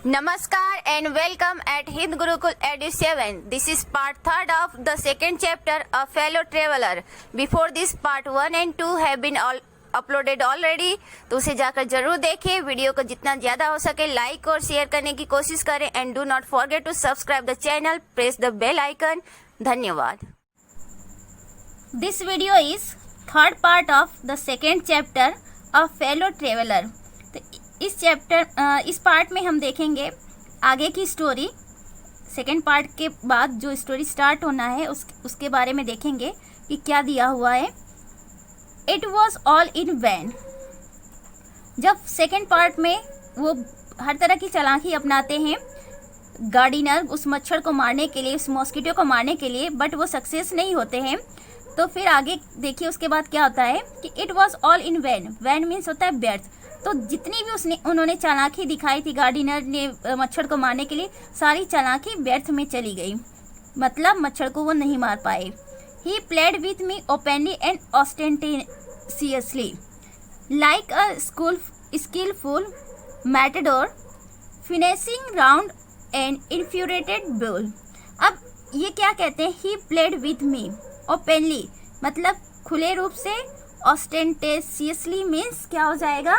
Namaskar and welcome at Hind Gurukul Edu 7. This is part 3rd of the second chapter, A Fellow Traveler. Before this, part 1 and 2 have been uploaded already. तो उसे जाकर जरूर देखें. Video को जितना ज़्यादा हो सके लाइक और शेयर करने की कोशिश करें. And do not forget to subscribe the channel. Press the bell icon. धन्यवाद. This video is third part of the second chapter, A Fellow Traveler. इस पार्ट में हम देखेंगे आगे की स्टोरी. सेकेंड पार्ट के बाद जो स्टोरी स्टार्ट होना है उसके बारे में देखेंगे कि क्या दिया हुआ है. It was all in vain. जब सेकेंड पार्ट में वो हर तरह की चालाकी अपनाते हैं गार्डिनर उस मच्छर को मारने के लिए, उस मॉस्किटो को मारने के लिए, बट वो सक्सेस नहीं होते हैं. तो फिर आगे देखिए उसके बाद क्या होता है कि it was all in vain. Vain means होता है व्यर्थ. तो जितनी भी उन्होंने चालाकी दिखाई थी गार्डिनर ने मच्छर को मारने के लिए, सारी चालाकी व्यर्थ में चली गई. मतलब मच्छर को वो नहीं मार पाए. He played with me openly and ostentatiously like a skillful matador finishing round an infuriated bull. अब ये क्या कहते हैं, he played with me openly मतलब खुले रूप से, ऑस्टेंटेशियसली मीन्स क्या हो जाएगा,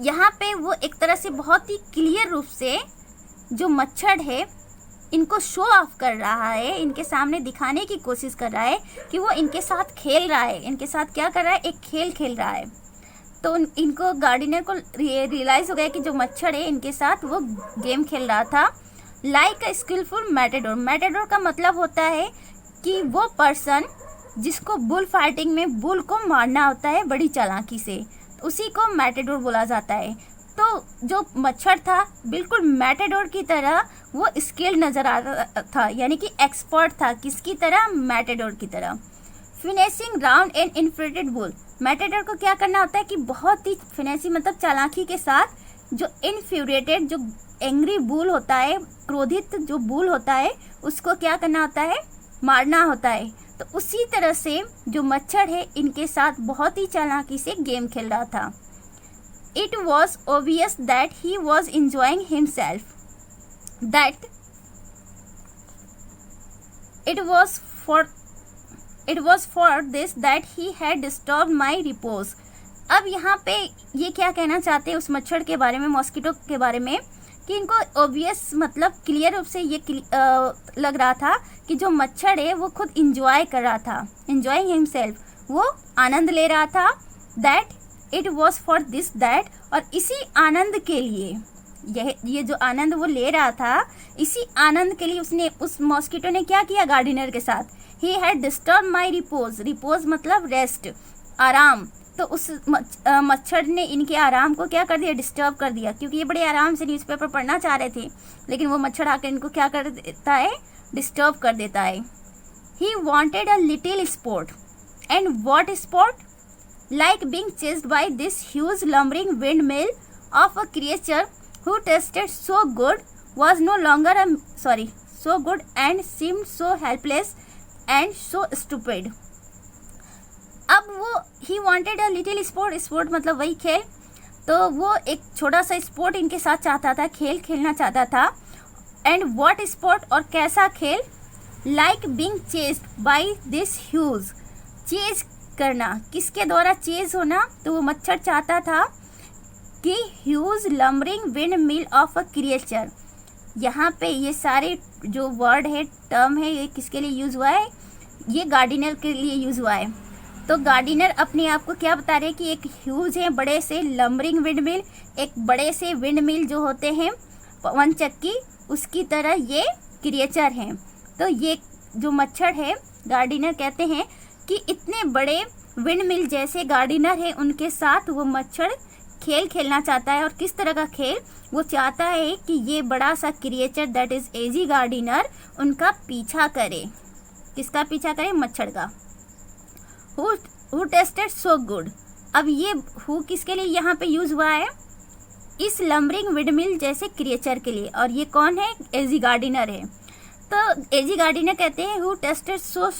यहाँ पे वो एक तरह से बहुत ही क्लियर रूप से जो मच्छर है इनको शो ऑफ कर रहा है, इनके सामने दिखाने की कोशिश कर रहा है कि वो इनके साथ खेल रहा है. इनके साथ क्या कर रहा है, एक खेल खेल रहा है. तो इनको गार्डिनर को रियलाइज हो गया कि जो मच्छर है इनके साथ वो गेम खेल रहा था. Like a skillful matador. Matador का मतलब होता है कि वो पर्सन जिसको बुल फाइटिंग में बुल को मारना होता है बड़ी चालाकी से, उसी को मैटाडोर बोला जाता है. तो जो मच्छर था बिल्कुल मैटाडोर की तरह वो स्किल्ड नज़र आ रहा था, यानी कि एक्सपर्ट था. किसकी तरह, मैटाडोर की तरह. Finishing round and inflated bull. Matador को क्या करना होता है कि बहुत ही फिनिशिंग मतलब चालाकी के साथ जो इन्फ्यूरेटेड जो एंग्री बुल होता है, क्रोधित जो बुल होता है, उसको क्या करना होता है, मारना होता है. तो उसी तरह से जो मच्छर है इनके साथ बहुत ही चालाकी से गेम खेल रहा था. It was obvious that he was enjoying himself, that it was for this that he had disturb my repose. अब यहाँ पे ये क्या कहना चाहते हैं उस मच्छर के बारे में, मॉस्किटो के बारे में, कि इनको ऑब्वियस मतलब क्लियर रूप से ये लग रहा था कि जो मच्छर है वो खुद इंजॉय कर रहा था, इंजॉइंग हिमसेल्फ, वो आनंद ले रहा था. That it was for this that, और इसी आनंद के लिए ये जो आनंद वो ले रहा था, इसी आनंद के लिए उसने उस मॉस्किटो ने क्या किया गार्डिनर के साथ, he had disturb my repose. Repose मतलब रेस्ट, आराम. तो उस मच्छर ने इनके आराम को क्या कर दिया, डिस्टर्ब कर दिया, क्योंकि ये बड़े आराम से न्यूज़पेपर पढ़ना चाह रहे थे, लेकिन वो मच्छर आकर इनको क्या कर देता है, डिस्टर्ब कर देता है. He wanted a little sport. And what sport? Like being chased by this huge lumbering windmill of a creature who tasted so good was no longer so good and seemed so helpless and so stupid. अब वो he wanted a little sport. Sport मतलब वही खेल. तो वो एक छोटा सा स्पोर्ट इनके साथ चाहता था, खेल खेलना चाहता था. एंड व्हाट स्पोर्ट, और कैसा खेल, like being chased by this huge. Chase करना, किसके द्वारा चेज होना, तो वो मच्छर चाहता था कि huge lumbering windmill of a creature. यहाँ पे ये सारे जो वर्ड है, टर्म है, ये किसके लिए यूज हुआ है, ये गार्डिनर के लिए यूज हुआ है. तो गार्डिनर अपने आप को क्या बता रहे हैं कि एक ह्यूज है, बड़े से लम्बरिंग विंड मिल, एक बड़े से विंड मिल जो होते हैं पवन चक्की, उसकी तरह ये क्रिएचर हैं. तो ये जो मच्छर है गार्डिनर कहते हैं कि इतने बड़े विंड मिल जैसे गार्डिनर है उनके साथ वो मच्छर खेल खेलना चाहता है. और किस तरह का खेल, वो चाहता है कि ये बड़ा सा creature that is AG Gardiner उनका पीछा करे. किसका पीछा करे, मच्छर का. Who tasted so good. अब ये हु किसके लिए यहाँ पे यूज हुआ है, इस लम्बरिंग विंडमिल जैसे क्रिएचर के लिए. और ये कौन है, एजी गार्डिनर है. तो एजी गार्डिनर कहते हैं हु टेस्टेड सो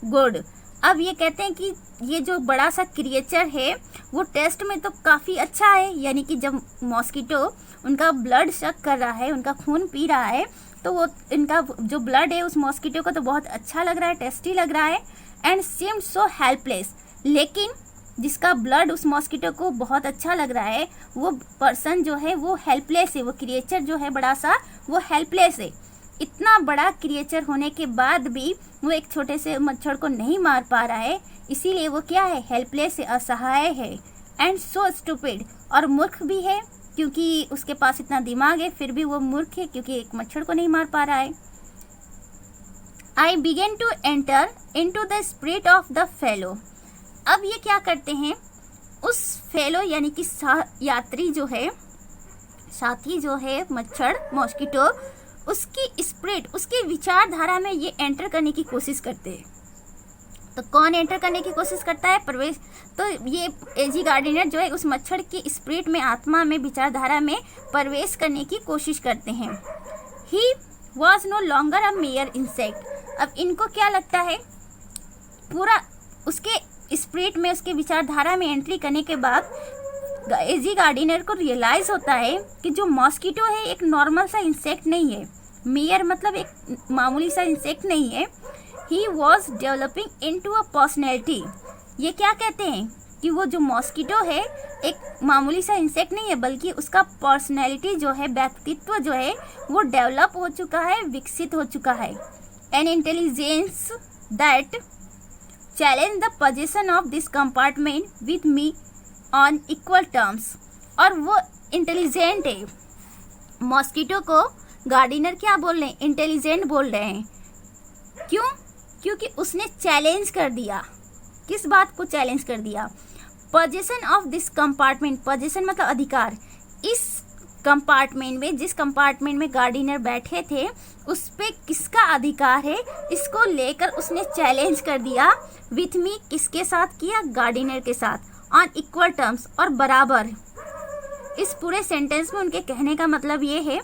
गुड. अब ये कहते हैं कि ये जो बड़ा सा क्रिएचर है वो टेस्ट में तो काफ़ी अच्छा है, यानी कि जब मॉस्किटो उनका ब्लड सक कर रहा है, उनका खून पी रहा है, तो वो इनका जो ब्लड है उस मॉस्किटो को तो बहुत अच्छा लग रहा है, टेस्टी लग रहा है। एंड सीम्ड सो हेल्पलेस, लेकिन जिसका ब्लड उस मॉस्किटो को बहुत अच्छा लग रहा है वो पर्सन जो है वो हेल्पलेस है, वो क्रिएचर जो है बड़ा सा वो हेल्पलेस है। इतना बड़ा क्रिएचर होने के बाद भी वो एक छोटे से मच्छर को नहीं मार पा रहा है, इसीलिए वो क्या है, हेल्पलेस है, असहाय है। एंड सो स्टूपिड, और मूर्ख भी है, क्योंकि उसके पास इतना दिमाग है फिर भी वो मूर्ख है क्योंकि एक मच्छर को नहीं मार पा रहा है। I began to enter into the spirit of the fellow. अब ये क्या करते हैं, उस फेलो यानी कि यात्री जो है, साथी जो है मच्छर मॉस्किटो, उसकी स्पिरिट, उसकी विचारधारा में ये एंटर करने की कोशिश करते हैं। तो कौन एंटर करने की कोशिश करता है, प्रवेश, तो ये एजी गार्डिनर जो है उस मच्छर की स्पिरिट में, आत्मा में, विचारधारा में प्रवेश करने की कोशिश करते हैं। He was no longer a mere insect. अब इनको क्या लगता है, पूरा उसके स्पिरिट में, उसके विचारधारा में एंट्री करने के बाद एजी गार्डिनर को रियलाइज होता है कि जो मॉस्किटो है एक नॉर्मल सा इंसेक्ट नहीं है, मेयर मतलब एक मामूली सा इंसेक्ट नहीं है। He was developing into a personality. ये क्या कहते हैं कि वो जो मॉस्किटो है एक मामूली सा इंसेक्ट नहीं है, बल्कि उसका पर्सनैलिटी जो है, व्यक्तित्व जो है वो डेवलप हो चुका है, विकसित हो चुका है। N intelligence that challenge the position of this compartment with me on equal terms. और वो इंटेलिजेंट है, मॉस्किटो को गार्डिनर क्या बोल रहे हैं, इंटेलिजेंट बोल रहे हैं। क्यों, क्योंकि उसने चैलेंज कर दिया, किस बात को चैलेंज कर दिया, position of this compartment, position मतलब अधिकार, इस कंपार्टमेंट में, जिस कंपार्टमेंट में गार्डिनर बैठे थे उस पे किसका अधिकार है, इसको लेकर उसने चैलेंज कर दिया। विथ मी किसके साथ किया, गार्डिनर के साथ, ऑन इक्वल टर्म्स, और बराबर। इस पूरे सेंटेंस में उनके कहने का मतलब ये है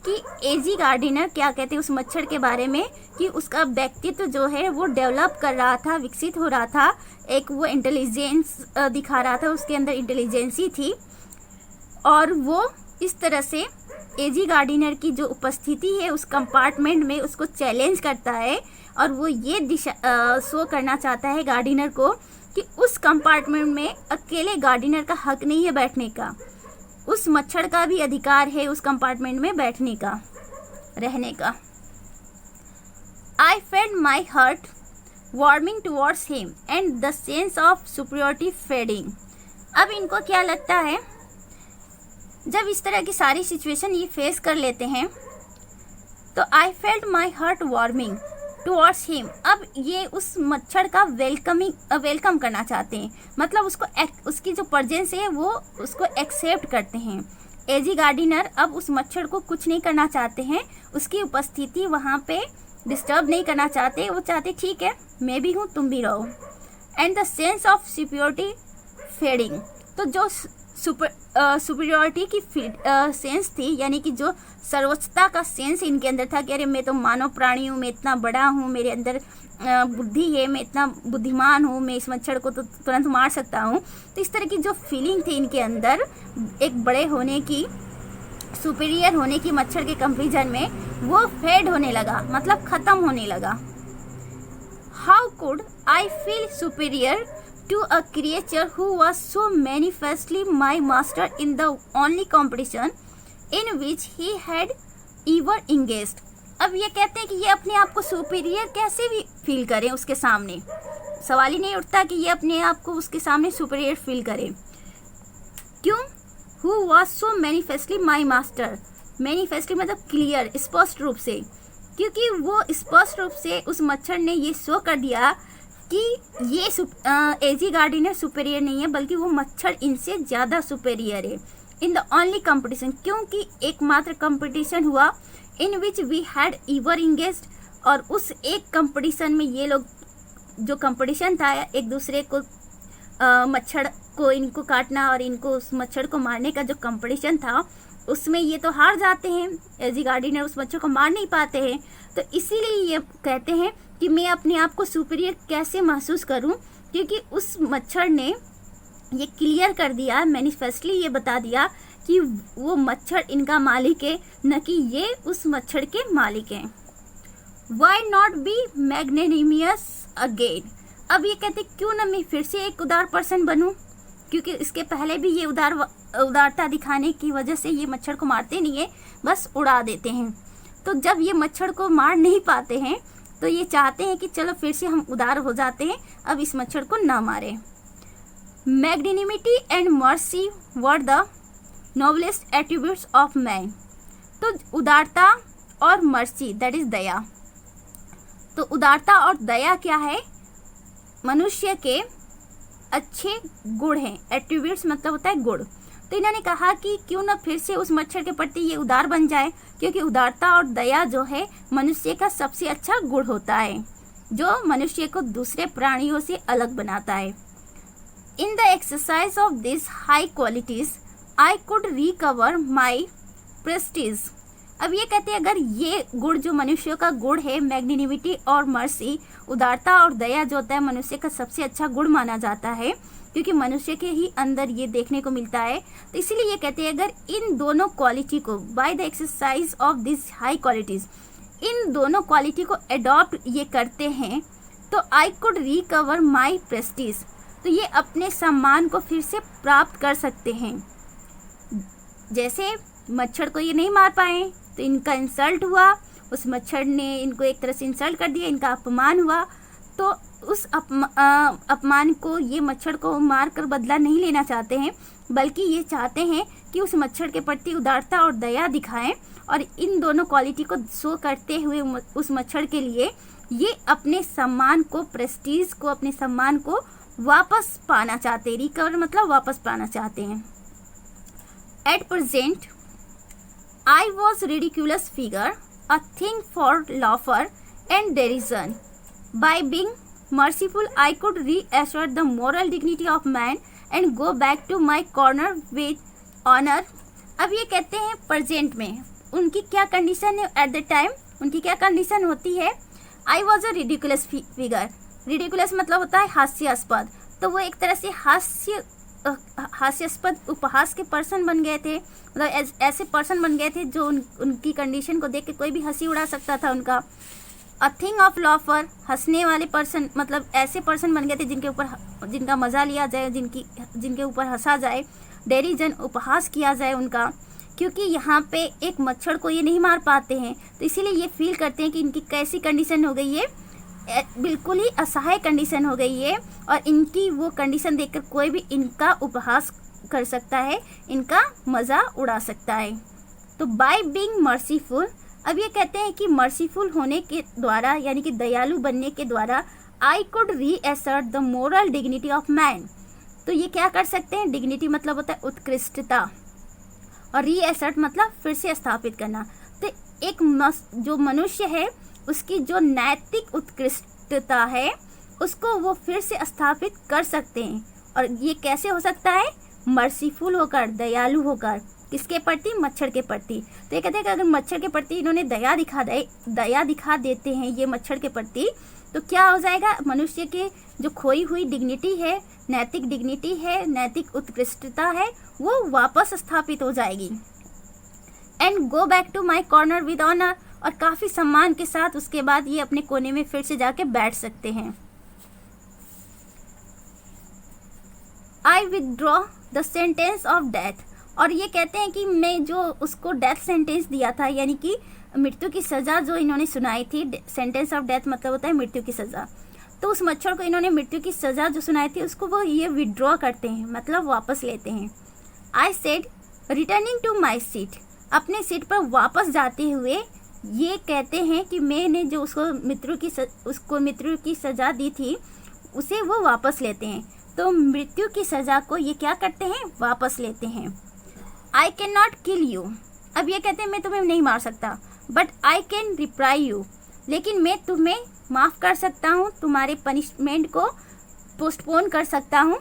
कि एजी गार्डिनर क्या कहते हैं उस मच्छर के बारे में, कि उसका व्यक्तित्व जो है वो डेवलप कर रहा था, विकसित हो रहा था, एक वो इंटेलिजेंस दिखा रहा था, उसके अंदर इंटेलिजेंसी थी। और वो इस तरह से एजी गार्डिनर की जो उपस्थिति है उस कंपार्टमेंट में उसको चैलेंज करता है, और वो ये शो करना चाहता है गार्डिनर को कि उस कंपार्टमेंट में अकेले गार्डिनर का हक नहीं है बैठने का, उस मच्छर का भी अधिकार है उस कंपार्टमेंट में बैठने का, रहने का। I felt my heart warming towards him and the sense of superiority fading. अब इनको क्या लगता है, जब इस तरह की सारी सिचुएशन ये फेस कर लेते हैं तो I felt my heart warming towards him. अब ये उस मच्छर का वेलकम करना चाहते हैं, मतलब उसको उसकी जो प्रेजेंस है वो उसको एक्सेप्ट करते हैं। एजी गार्डिनर अब उस मच्छर को कुछ नहीं करना चाहते हैं, उसकी उपस्थिति वहाँ पे डिस्टर्ब नहीं करना चाहते, वो चाहते ठीक है मैं भी हूँ तुम भी रहो। And the sense of superiority fading, तो जो सुपीरियरिटी की सेंस थी, यानी कि जो सर्वोच्चता का सेंस इनके अंदर था कि अरे मैं तो मानव प्राणी हूँ, मैं इतना बड़ा हूँ, मेरे अंदर बुद्धि है, मैं इतना बुद्धिमान हूँ, मैं इस मच्छर को तो तुरंत मार सकता हूँ। तो इस तरह की जो फीलिंग थी इनके अंदर एक बड़े होने की, सुपीरियर होने की मच्छर के कंपेरिजन में, वो फेड होने लगा, मतलब ख़त्म होने लगा। How could I feel superior to a creature who was so manifestly my master in the only competition in which he had ever engaged। अब ये कहते हैं कि ये अपने आप को सुपीरियर कैसे भी फील करें उसके सामने, सवाल ही नहीं उठता कि ये अपने आप को उसके सामने सुपीरियर फील करें। क्यों, who was so manifestly my master, manifestly मतलब क्लियर, स्पष्ट रूप से, क्योंकि वो स्पष्ट रूप से उस मच्छर ने ये शो कर दिया कि ये एजी गार्डिनर सुपीरियर नहीं है, बल्कि वो मच्छर इनसे ज़्यादा सुपीरियर है। इन द ओनली कंपटीशन, क्योंकि एकमात्र कंपटीशन हुआ in which we had ever engaged, और उस एक कंपटीशन में ये लोग, जो कंपटीशन था एक दूसरे को मच्छर को इनको काटना और इनको उस मच्छर को मारने का जो कंपटीशन था, उसमें ये तो हार जाते हैं, एजी गार्डिनर उस मच्छर को मार नहीं पाते हैं। तो इसीलिए ये कहते हैं कि मैं अपने आप को सुपीरियर कैसे महसूस करूं, क्योंकि उस मच्छर ने ये क्लियर कर दिया, मैनिफेस्टली ये बता दिया कि वो मच्छर इनका मालिक है, न कि ये उस मच्छर के मालिक हैं। Why not be magnanimous again? अब ये कहते क्यों ना मैं फिर से एक उदार पर्सन बनूं, क्योंकि इसके पहले भी ये उदारता दिखाने की वजह से ये मच्छर को मारते नहीं है, बस उड़ा देते हैं। तो जब ये मच्छर को मार नहीं पाते हैं तो ये चाहते हैं कि चलो फिर से हम उदार हो जाते हैं, अब इस मच्छर को ना मारें। Magnanimity and mercy were the noblest attributes of man. तो उदारता और मर्सी दैट इज दया। तो उदारता और दया क्या है? मनुष्य के अच्छे गुण हैं। एट्रीब्यूट्स मतलब होता है गुण। तो इन्होंने कहा कि क्यों ना फिर से उस मच्छर के प्रति ये उदार बन जाए, क्योंकि उदारता और दया जो है मनुष्य का सबसे अच्छा गुण होता है, जो मनुष्य को दूसरे प्राणियों से अलग बनाता है। In the exercise of this high qualities I could recover my Prestige. अब ये कहते हैं अगर ये गुण जो मनुष्य का गुण है, मैग्नेनिमिटी और मर्सी, उदारता और दया जो होता है मनुष्य का सबसे अच्छा गुण माना जाता है, क्योंकि मनुष्य के ही अंदर ये देखने को मिलता है। तो इसीलिए ये कहते हैं अगर इन दोनों क्वालिटी को by the exercise of this high qualities, इन दोनों क्वालिटी को एडॉप्ट ये करते हैं तो I could recover my prestige, तो ये अपने सम्मान को फिर से प्राप्त कर सकते हैं। जैसे मच्छर को ये नहीं मार पाए तो इनका इंसल्ट हुआ, उस मच्छर ने इनको एक तरह से इंसल्ट कर दिया, इनका अपमान हुआ, तो उस अपमान को ये मच्छर को मार कर बदला नहीं लेना चाहते हैं, बल्कि ये चाहते हैं कि उस मच्छर के प्रति उदारता और दया दिखाएं, और इन दोनों क्वालिटी को शो करते हुए उस मच्छर के लिए ये अपने सम्मान को, प्रेस्टीज को, अपने सम्मान को वापस पाना चाहते हैं। रिकवर मतलब वापस पाना चाहते हैं। At present I was ridiculous figure, a thing for laughter and derision. By being merciful, I could reassert the moral dignity of man and go back to my corner with honor. अब ये कहते हैं present में उनकी क्या condition है, at the time उनकी क्या कंडीशन होती है। I was a ridiculous figure. Ridiculous मतलब होता है हास्यास्पद, तो वो एक तरह से हास्यास्पद उपहास के पर्सन बन गए थे, मतलब ऐसे पर्सन बन गए थे जो उनकी कंडीशन को देख के कोई भी हंसी उड़ा सकता था उनका। अ थिंग ऑफ लॉफर, हंसने वाले पर्सन, मतलब ऐसे पर्सन बन गए थे जिनका मज़ा लिया जाए, जिनके ऊपर हंसा जाए। डेरिजन, उपहास किया जाए उनका, क्योंकि यहाँ पे एक मच्छर को ये नहीं मार पाते हैं, तो इसीलिए ये फील करते हैं कि इनकी कैसी कंडीशन हो गई है, बिल्कुल ही असहाय कंडीशन हो गई है, और इनकी वो कंडीशन देखकर कोई भी इनका उपहास कर सकता है, इनका मज़ा उड़ा सकता है। तो बाय बीइंग मर्सीफुल, अब ये कहते हैं कि मर्सीफुल होने के द्वारा, यानी कि दयालु बनने के द्वारा, I could reassert the moral dignity of man. तो ये क्या कर सकते हैं, डिग्निटी मतलब होता है उत्कृष्टता, और रीअसर्ट मतलब फिर से स्थापित करना। तो एक जो मनुष्य है उसकी जो नैतिक उत्कृष्टता है उसको वो फिर से स्थापित कर सकते हैं, और ये कैसे हो सकता है, मर्सीफुल होकर, दयालु होकर। किसके प्रति, मच्छर के प्रति। तो ये कहते हैं कि अगर मच्छर के प्रति इन्होंने दया दिखा देते हैं ये मच्छर के प्रति, तो क्या हो जाएगा, मनुष्य के जो खोई हुई डिग्निटी है, नैतिक डिग्निटी है, नैतिक उत्कृष्टता है, वो वापस स्थापित हो जाएगी। And go back to my corner with honour, और काफ़ी सम्मान के साथ उसके बाद ये अपने कोने में फिर से जाके बैठ सकते हैं। I withdraw the sentence of death, और ये कहते हैं कि मैं जो उसको डेथ सेंटेंस दिया था, यानी कि मृत्यु की सज़ा जो इन्होंने सुनाई थी, सेंटेंस ऑफ डेथ मतलब होता है मृत्यु की सज़ा, तो उस मच्छर को इन्होंने मृत्यु की सज़ा जो सुनाई थी उसको वो ये विदड्रॉ करते हैं, मतलब वापस लेते हैं। I said returning to my seat, अपने सीट पर वापस जाते हुए ये कहते हैं कि मैंने जो उसको मृत्यु की सज़ा दी थी उसे वो वापस लेते हैं। तो मृत्यु की सज़ा को ये क्या करते हैं, वापस लेते हैं। आई कैन नॉट किल यू, अब ये कहते हैं मैं तुम्हें नहीं मार सकता, बट आई कैन रिप्राई यू, लेकिन मैं तुम्हें माफ़ कर सकता हूँ, तुम्हारे पनिशमेंट को पोस्टपोन कर सकता हूँ।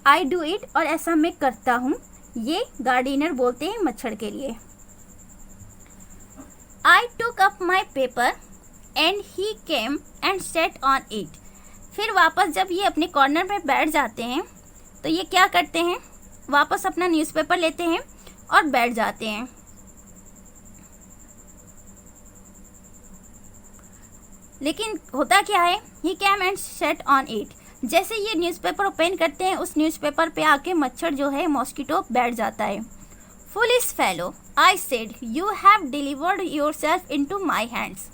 आई डू इट, और ऐसा मैं करता हूँ। ये गार्डिनर बोलते हैं मच्छर के लिए। I took up my paper and he came and sat on it. फिर वापस जब ये अपने कॉर्नर में बैठ जाते हैं तो ये क्या करते हैं, वापस अपना न्यूज़पेपर लेते हैं और बैठ जाते हैं। लेकिन होता क्या है, ही cam and set on it. जैसे ये न्यूज़पेपर ओपन करते हैं, उस न्यूज़पेपर पे आके मच्छर जो है, मॉस्किटो बैठ जाता है। Foolish fellow, I said you have delivered yourself into my hands.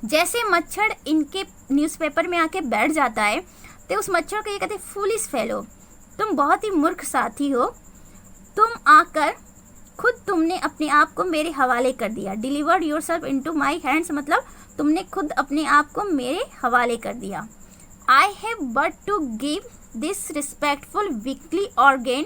जैसे मच्छर इनके न्यूज़पेपर में आके बैठ जाता है, तो उस मच्छर को ये कहते हैं फुलिश फेलो, तुम बहुत ही मूर्ख साथी हो, तुम आकर खुद तुमने अपने आप को मेरे हवाले कर दिया। Delivered yourself into my hands मतलब तुमने खुद अपने आप को मेरे हवाले कर दिया। I have but to give this respectful weekly organ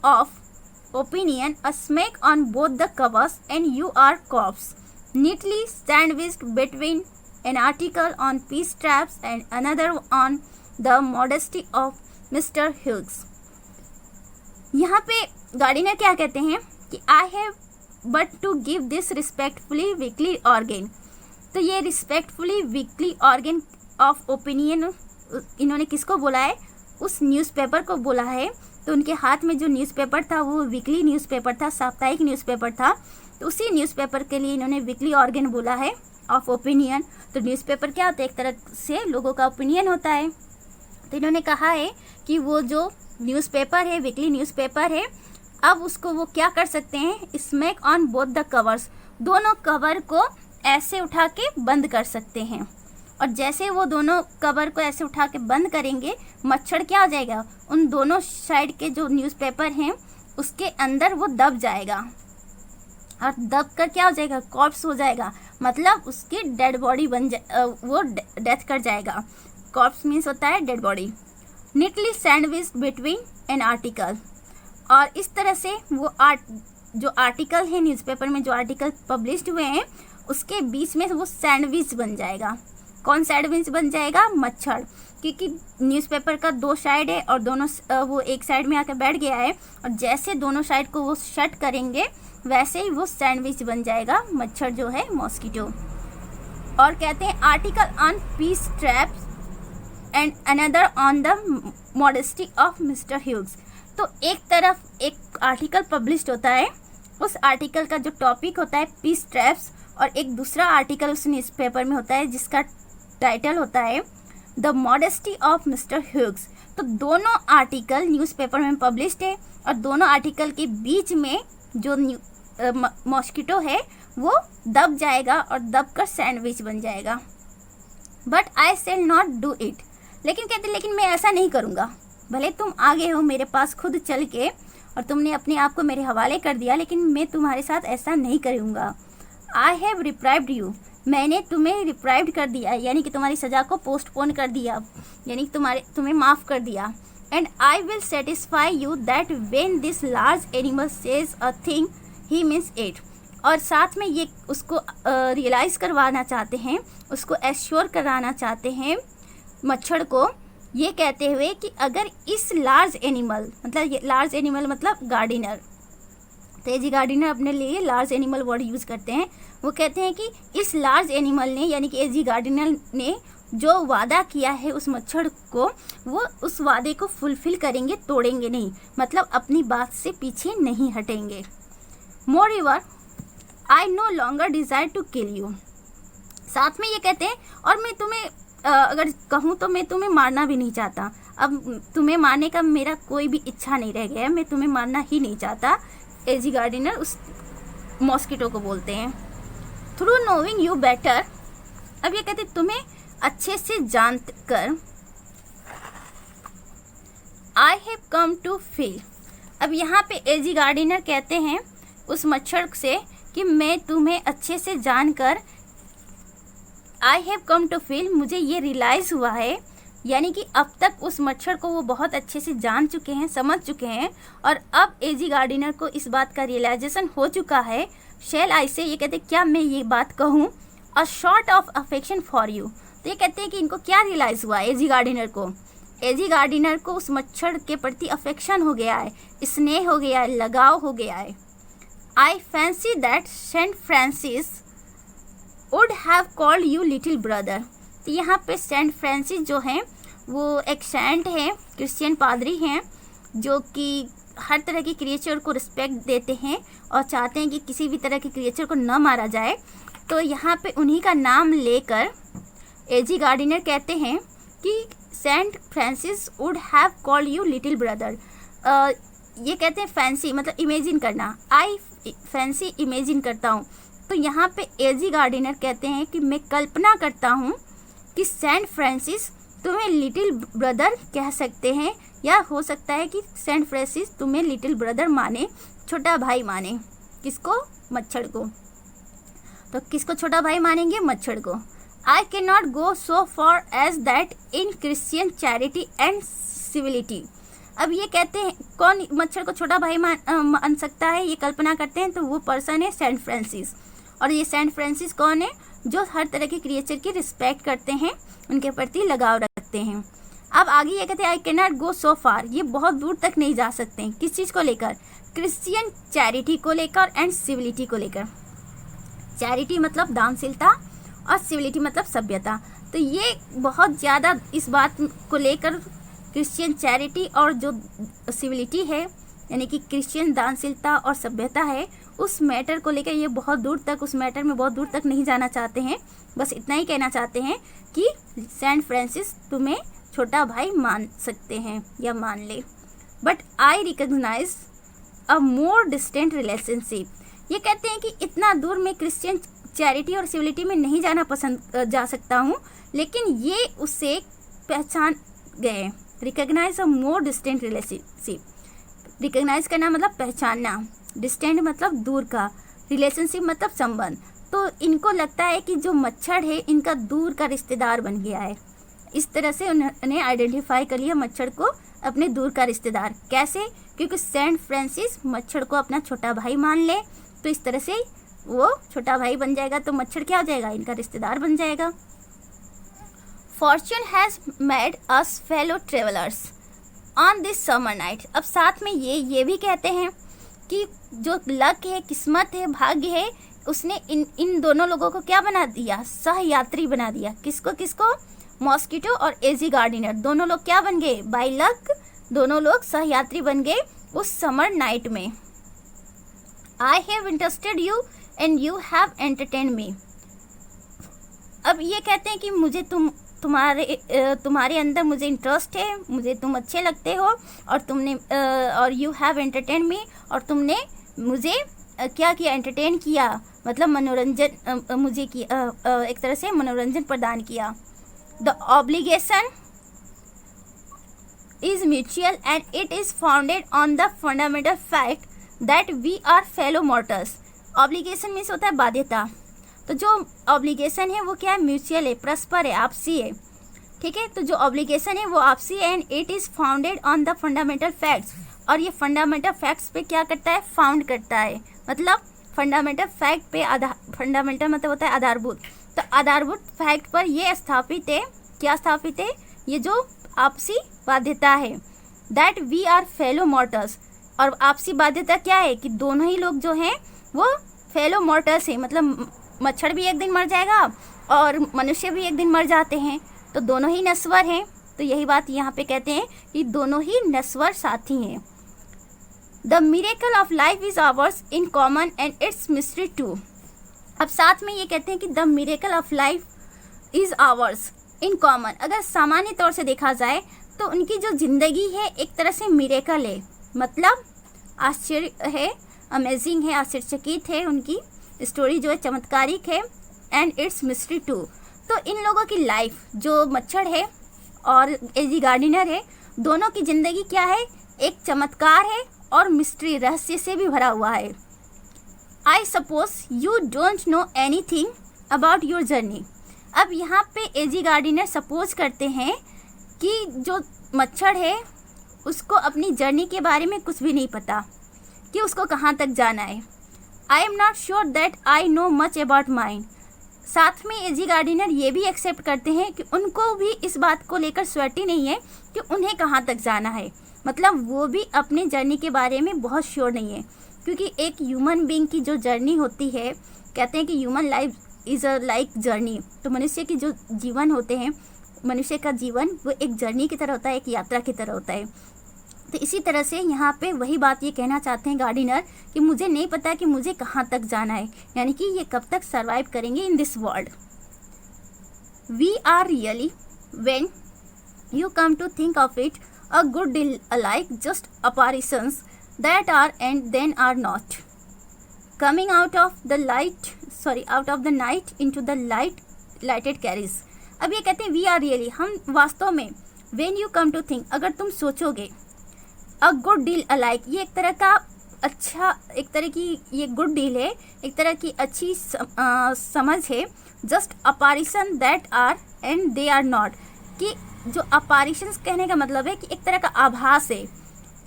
of opinion a smack on both the covers and your corpse neatly sandwiched between an article on peace traps and another on the modesty of Mr. Hughes। यहाँ पे Gardiner क्या कहते हैं कि I have but to give this respectfully weekly organ। तो ये respectfully weekly organ of opinion इन्होंने किसको बोला है, उस न्यूज़पेपर को बोला है। तो उनके हाथ में जो न्यूज़पेपर था वो वीकली न्यूज़पेपर था, साप्ताहिक न्यूज़पेपर था। तो उसी न्यूज़पेपर के लिए इन्होंने वीकली ऑर्गन बोला है ऑफ ओपिनियन। तो न्यूज़पेपर क्या होता है, एक तरह से लोगों का ओपिनियन होता है। तो इन्होंने कहा है कि वो जो न्यूज़पेपर है, वीकली न्यूज़पेपर है, अब उसको वो क्या कर सकते हैं, smack on both the covers, दोनों कवर को ऐसे उठा के बंद कर सकते हैं। और जैसे वो दोनों कवर को ऐसे उठा के बंद करेंगे, मच्छर क्या हो जाएगा, उन दोनों साइड के जो न्यूज़पेपर हैं उसके अंदर वो दब जाएगा, और दब कर क्या हो जाएगा, कॉर्प्स हो जाएगा, मतलब उसकी डेड बॉडी वो डेथ कर जाएगा। कॉर्प्स मीन्स होता है dead body. Neatly sandwich between an article, और इस तरह से वो जो आर्टिकल है न्यूज़पेपर में, जो आर्टिकल पब्लिश्ड हुए हैं उसके बीच में वो सैंडविच बन जाएगा। कौन सैंडविच बन जाएगा, मच्छर, क्योंकि न्यूज़पेपर का दो साइड है और दोनों वो एक साइड में आकर बैठ गया है, और जैसे दोनों साइड को वो शट करेंगे वैसे ही वो सैंडविच बन जाएगा मच्छर जो है, मॉस्किटो। और कहते हैं article on peace traps and another on the modesty of mister Hughes. तो एक तरफ एक आर्टिकल पब्लिश्ड होता है, उस आर्टिकल का जो टॉपिक होता है पीस ट्रैप्स, और एक दूसरा आर्टिकल उस न्यूज़पेपर में होता है जिसका टाइटल होता है the modesty of mister Hughes. तो दोनों आर्टिकल न्यूज़पेपर में पब्लिश्ड है, और दोनों आर्टिकल के बीच में जो मॉस्किटो है वो दब जाएगा और दब कर सैंडविच बन जाएगा। But I shall not do it, लेकिन कहते लेकिन मैं ऐसा नहीं करूँगा। भले तुम आगे हो मेरे पास खुद चल के और तुमने अपने आप को मेरे हवाले कर दिया, लेकिन मैं तुम्हारे साथ ऐसा नहीं करूँगा। आई हैव रिप्राइव्ड यू, मैंने तुम्हें रिप्राइव्ड कर दिया, यानी कि तुम्हारी सज़ा को पोस्टपोन कर दिया, यानी कि तुम्हें माफ़ कर दिया। And I will satisfy you that when this large animal says a thing he means it. और साथ में ये उसको रियलाइज़ करवाना चाहते हैं, उसको एश्योर कराना चाहते हैं मच्छर को, ये कहते हुए कि अगर इस लार्ज एनिमल, मतलब ये लार्ज एनिमल मतलब गार्डिनर, तेजी गार्डिनर अपने लिए लार्ज एनिमल वर्ड यूज़ करते हैं। वो कहते हैं कि इस लार्ज एनिमल ने, यानी कि एजी गार्डिनर ने जो वादा किया है उस मच्छर को, वो उस वादे को फुलफिल करेंगे, तोड़ेंगे नहीं, मतलब अपनी बात से पीछे नहीं हटेंगे। More ever I no longer desire to kill you. साथ में ये कहते हैं और मैं तुम्हें अगर कहूँ तो मैं तुम्हें मारना भी नहीं चाहता। अब तुम्हें मारने का मेरा कोई भी इच्छा नहीं रह गया, मैं तुम्हें मारना ही नहीं चाहता। एजी गार्डिनर उस मॉस्किटो को बोलते हैं। थ्रू नोइंग यू बेटर, अब ये कहते तुम्हें अच्छे से जान कर, I have come to feel. अब यहाँ पे एजी गार्डिनर कहते हैं उस मच्छर से कि मैं तुम्हें अच्छे से जानकर, I have come to feel, मुझे ये रियलाइज़ हुआ है, यानी कि अब तक उस मच्छर को वो बहुत अच्छे से जान चुके हैं, समझ चुके हैं, और अब एजी गार्डिनर को इस बात का रियलाइजेशन हो चुका है। शेल आई से, ये कहते क्या मैं ये बात कहूँ, a short of affection for you. तो ये कहते हैं कि इनको क्या रियलाइज़ हुआ एजी गार्डिनर को, एजी गार्डिनर को उस मच्छर के प्रति अफेक्शन हो गया है, स्नेह हो गया है, लगाव हो गया है। I fancy that saint Francis would have called you little brother. तो यहाँ पे सेंट फ्रांसिस जो हैं वो एक सेंट है, क्रिश्चियन पादरी हैं, जो कि हर तरह के क्रिएचर को रिस्पेक्ट देते हैं और चाहते हैं कि किसी भी तरह के क्रिएचर को न मारा जाए। तो यहाँ पे उन्हीं का नाम लेकर एजी गार्डिनर कहते हैं कि saint Francis would have called you little brother. ये कहते हैं फैंसी मतलब इमेजिन करना, आई फैंसी इमेजिन करता हूँ। तो यहाँ पे एजी गार्डिनर कहते हैं कि मैं कल्पना करता हूँ कि सेंट फ्रांसिस तुम्हें लिटिल ब्रदर कह सकते हैं, या हो सकता है कि सेंट फ्रांसिस तुम्हें लिटिल ब्रदर माने, छोटा भाई माने। किसको? मच्छर को। तो किसको छोटा भाई मानेंगे? मच्छर को। I can not go so far as that in Christian charity and civility. अब ये कहते हैं कौन मच्छर को छोटा भाई मान सकता है, ये कल्पना करते हैं, तो वो पर्सन है सेंट फ्रांसिस। और ये सेंट फ्रांसिस कौन है? जो हर तरह के क्रिएचर की रिस्पेक्ट करते हैं, उनके प्रति लगाव रखते हैं। अब आगे ये कहते हैं आई कैन नॉट गो सो फार, ये बहुत दूर तक नहीं जा सकते हैं। किस चीज़ को लेकर? क्रिश्चियन चैरिटी को लेकर एंड सिविलिटी को लेकर। चैरिटी मतलब दानशीलता और सिविलिटी मतलब सभ्यता। तो ये बहुत ज़्यादा इस बात को लेकर क्रिश्चियन चैरिटी और जो सिविलिटी है यानी कि क्रिश्चियन दानशीलता और सभ्यता है, उस मैटर को लेकर ये बहुत दूर तक, उस मैटर में बहुत दूर तक नहीं जाना चाहते हैं। बस इतना ही कहना चाहते हैं कि सेंट फ्रांसिस तुम्हें छोटा भाई मान सकते हैं या मान ले। But I recognise a more distant relationship. ये कहते हैं कि इतना दूर मैं क्रिश्चियन चैरिटी और सिविलिटी में नहीं जाना पसंद जा सकता हूँ, लेकिन ये उससे पहचान गए। Recognise a more distant relationship. Recognise करना मतलब पहचानना, डिस्टेंट मतलब दूर का, रिलेशनशिप मतलब संबंध। तो इनको लगता है कि जो मच्छर है इनका दूर का रिश्तेदार बन गया है। इस तरह से उन्होंने आइडेंटिफाई कर लिया मच्छर को अपने दूर का रिश्तेदार। कैसे? क्योंकि सेंट फ्रांसिस मच्छर को अपना छोटा भाई मान ले, तो इस तरह से वो छोटा भाई बन जाएगा, तो मच्छर क्या हो जाएगा? इनका रिश्तेदार बन जाएगा। Fortune has made us fellow travellers on this summer night. अब साथ में ये भी कहते हैं कि जो लक है, किस्मत है, भाग्य है, उसने इन दोनों लोगों को क्या बना दिया? सहयात्री बना दिया। किसको किसको? मॉस्किटो और एजी गार्डिनर दोनों लोग क्या बन गए? बाय लक दोनों लोग सहयात्री बन गए उस समर नाइट में। I have interested you and you have entertain me. अब ये कहते हैं कि मुझे तुम्हारे अंदर मुझे इंटरेस्ट है, मुझे तुम अच्छे लगते हो, और यू हैव एंटरटेन मी, और तुमने मुझे क्या किया? एंटरटेन किया, मतलब मनोरंजन मुझे किया, एक तरह से मनोरंजन प्रदान किया। The obligation is mutual and it is founded on the fundamental fact that we are fellow mortals. Obligation means होता है बाध्यता। तो जो ऑब्लिगेशन है वो क्या है? म्यूचुअल है, परस्पर है, आपसी है। ठीक है, तो जो ऑब्लिगेशन है वो आपसी है and it is founded on the fundamental facts. और ये फंडामेंटल फैक्ट्स पे क्या करता है? फाउंड करता है, मतलब फंडामेंटल फैक्ट पे फंडामेंटल मतलब होता है आधारभूत। तो आधारभूत फैक्ट पर ये स्थापित है, क्या स्थापित है? ये जो आपसी बाध्यता है, that we are fellow mortals. और आपसी बाध्यता क्या है? कि दोनों ही लोग जो हैं वो फेलो मॉर्टल्स हैं, मतलब मच्छर भी एक दिन मर जाएगा और मनुष्य भी एक दिन मर जाते हैं, तो दोनों ही नश्वर हैं। तो यही बात यहाँ पे कहते हैं कि दोनों ही नश्वर साथी हैं। The miracle of life is ours in common and its mystery too. अब साथ में ये कहते हैं कि the miracle of life is ours in common. अगर सामान्य तौर से देखा जाए तो उनकी जो जिंदगी है एक तरह से मिरेकल है, मतलब आश्चर्य है, अमेजिंग है, आश्चर्यचकित है, उनकी स्टोरी जो है चमत्कारिक है, एंड इट्स मिस्ट्री टू। तो इन लोगों की लाइफ, जो मच्छर है और एजी गार्डिनर है, दोनों की ज़िंदगी क्या है? एक चमत्कार है और मिस्ट्री, रहस्य से भी भरा हुआ है। I suppose you don't know anything about your journey. अब यहाँ पे एजी गार्डिनर सपोज करते हैं कि जो मच्छर है उसको अपनी जर्नी के बारे में कुछ भी नहीं पता कि उसको कहाँ तक जाना है। I am not sure that I know much about mind. साथ में एजी गार्डिनर ये भी एक्सेप्ट करते हैं कि उनको भी इस बात को लेकर श्योरिटी नहीं है कि उन्हें कहाँ तक जाना है, मतलब वो भी अपने जर्नी के बारे में बहुत श्योर नहीं है। क्योंकि एक ह्यूमन बीइंग की जो जर्नी होती है, कहते हैं कि human life is a like journey, तो मनुष्य की जो जीवन होते हैं मनुष्य का जीवन वो एक जर्नी की तरह होता है, एक यात्रा की तरह होता है। तो इसी तरह से यहाँ पे वही बात ये कहना चाहते हैं गार्डनर कि मुझे नहीं पता कि मुझे कहाँ तक जाना है, यानी कि ये कब तक सरवाइव करेंगे in this world. We are really when you come to think of it a good deal alike just apparitions that are and then are not coming out of the night into the lighted carriage। अब ये कहते हैं we are really, हम वास्तव में, when you come to think, अगर तुम सोचोगे, अ गुड डील अलाइक, ये एक तरह का अच्छा, एक तरह की ये गुड डील है, एक तरह की अच्छी समझ है, just apparition that are and they are not, कि जो apparitions कहने का मतलब है कि एक तरह का आभास है।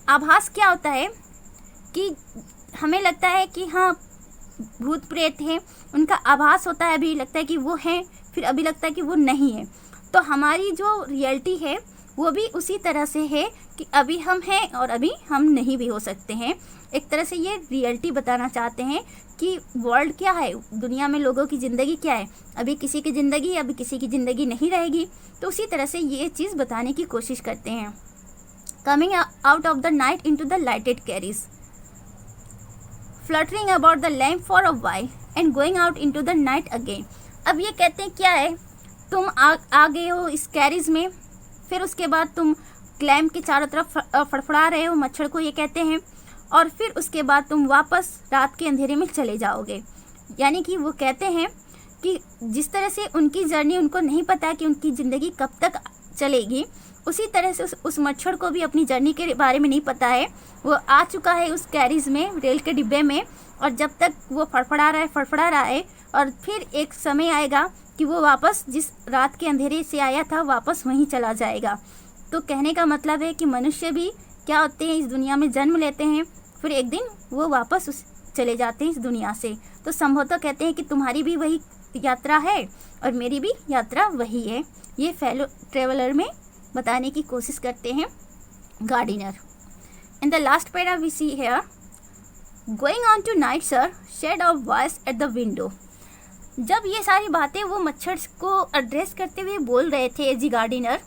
आभास क्या होता है कि हमें लगता है कि हाँ भूत प्रेत हैं, उनका आभास होता है, अभी लगता है कि वो हैं, फिर अभी लगता है कि वो नहीं है। तो हमारी जो रियलिटी है वो भी उसी तरह से है कि अभी हम हैं और अभी हम नहीं भी हो सकते हैं। एक तरह से ये रियलिटी बताना चाहते हैं कि वर्ल्ड क्या है, दुनिया में लोगों की ज़िंदगी क्या है, अभी किसी की ज़िंदगी, अभी किसी की ज़िंदगी नहीं रहेगी। तो उसी तरह से ये चीज़ बताने की कोशिश करते हैं। Coming out of the night into the lighted carries, fluttering about the lamp for a while and going out into the night again. अब ये कहते हैं क्या है, तुम आ गए हो इस कैरीज में, फिर उसके बाद तुम लैम्प के चारों तरफ फड़फड़ा रहे हो, मच्छर को ये कहते हैं, और फिर उसके बाद तुम वापस रात के अंधेरे में चले जाओगे। यानी कि वो कहते हैं कि जिस तरह से उनकी जर्नी, उनको नहीं पता कि उनकी ज़िंदगी कब तक चलेगी, उसी तरह से उस मच्छर को भी अपनी जर्नी के बारे में नहीं पता है। वो आ चुका है उस कैरीज में, रेल के डिब्बे में, और जब तक वो फड़फड़ा रहा है, और फिर एक समय आएगा कि वो वापस जिस रात के अंधेरे से आया था वापस वहीं चला जाएगा। तो कहने का मतलब है कि मनुष्य भी क्या होते हैं, इस दुनिया में जन्म लेते हैं, फिर एक दिन वो वापस चले जाते हैं इस दुनिया से। तो संभवतः कहते हैं कि तुम्हारी भी वही यात्रा है और मेरी भी यात्रा वही है। ये फेलो ट्रेवलर में बताने की कोशिश करते हैं Gardner. In the last para we see here, going on tonight sir, shade of voice at the window. जब ये सारी बातें वो मच्छर को एड्रेस करते हुए बोल रहे थे एजी गार्डनर,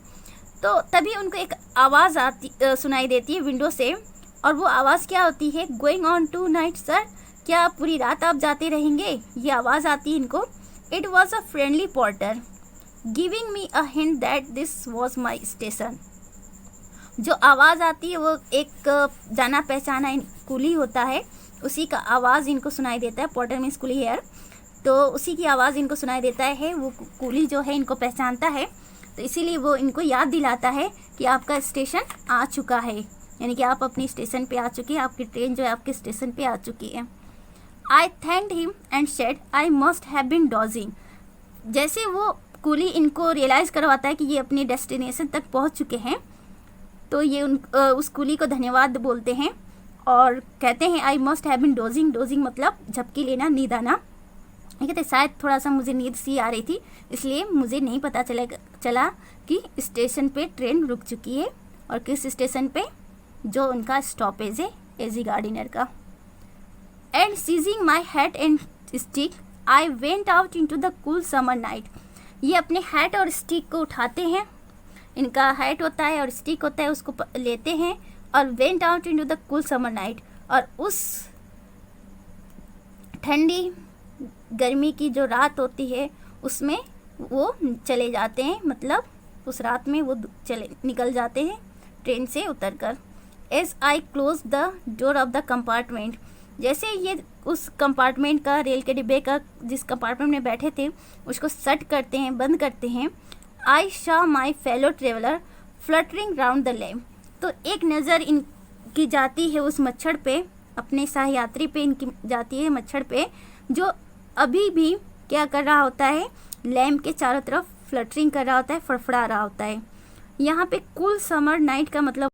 तो तभी उनको एक आवाज़ सुनाई देती है विंडो से, और वो आवाज़ क्या होती है, going on tonight sir, क्या पूरी रात आप जाते रहेंगे, ये आवाज़ आती है इनको। It was a friendly porter giving me a hint that this was my station. जो आवाज़ आती है वो एक जाना पहचाना कुली होता है, उसी का आवाज़ इनको सुनाई देता है। पोर्टर मीन्स कुली हेयर, तो उसी की आवाज़ इनको सुनाई देता है। वो कुली जो है इनको पहचानता है, तो इसीलिए वो इनको याद दिलाता है कि आपका स्टेशन आ चुका है, यानी कि आप अपनी स्टेशन पे आ चुके हैं, आपकी ट्रेन जो है आपके स्टेशन पे आ चुकी है। I thanked him and said I must have been dodging. जैसे वो कुली इनको रियलाइज़ करवाता है कि ये अपनी डेस्टिनेशन तक पहुंच चुके हैं, तो ये उस कुली को धन्यवाद बोलते हैं और कहते हैं I must have been dozing. Dozing मतलब झपकी लेना, नींद आना। ये कहते शायद थोड़ा सा मुझे नींद सी आ रही थी, इसलिए मुझे नहीं पता चला कि स्टेशन पे ट्रेन रुक चुकी है, और किस स्टेशन पे, जो उनका स्टॉपेज है एजी गार्डनर का। And seizing my hat and stick I went out into the cool summer night. ये अपने हैट और स्टिक को उठाते हैं, इनका हैट होता है और स्टिक होता है, उसको लेते हैं और went out into the cool summer night, और उस ठंडी गर्मी की जो रात होती है उसमें वो चले जाते हैं, मतलब उस रात में वो निकल जाते हैं ट्रेन से उतरकर। As I close the door of the compartment, जैसे ये उस कंपार्टमेंट का, रेल के डिब्बे का जिस कंपार्टमेंट में बैठे थे उसको शट करते हैं, बंद करते हैं। I saw my fellow traveller fluttering round the lamp, तो एक नज़र इनकी जाती है उस मच्छर पे, अपने सहयात्री पे इनकी जाती है मच्छर पे, जो अभी भी क्या कर रहा होता है, लैम्प के चारों तरफ फ्लटरिंग कर रहा होता है, फड़फड़ा रहा होता है। यहाँ पे कूल समर नाइट का मतलब